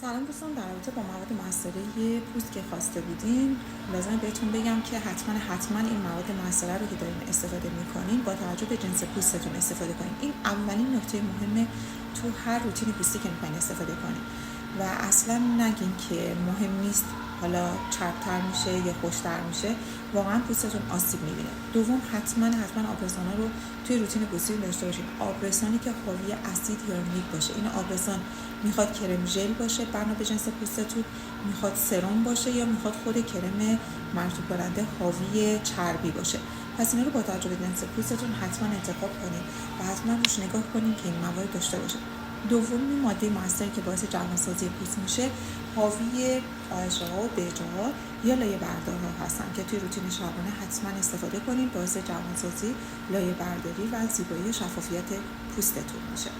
سلام دوستان، در رابطه با مواد موثره پوست که خواسته بودین لازم بهتون بگم که حتما این مواد موثره رو که دارین استفاده میکنین با توجه به جنس پوستتون استفاده کنین. این اولین نکته مهمه تو هر روتین پوستی که میخواین استفاده کنین و اصلا نگین که مهم نیست حالا چربتر میشه یا خوشتر میشه، واقعا پوستتون آسیب میبینه. دوم حتما آبرسانا رو توی روتین پوستی داشته باشین. آبرسانی که حاوی اسید هیالورونیک باشه. این آبرسان میخواد کرم ژل باشه بنا به جنس پوستتون، میخواد سرم باشه یا میخواد خود کرم مرطوب کننده حاوی چربی باشه. پس اینا رو با توجه به جنس پوستتون حتما انتخاب کنین و حتما روش نگاه کنین که این موارد داشته باشه. دومین ماده موثری که باعث جوانسازی پوست میشه حاوی آهشه‌ها و بهجه‌ها یا لایه بردارها هستن که توی روتین شبانه حتما استفاده کنین. باعث جوانسازی، لایه برداری و زیبایی و شفافیت پوستتون میشه.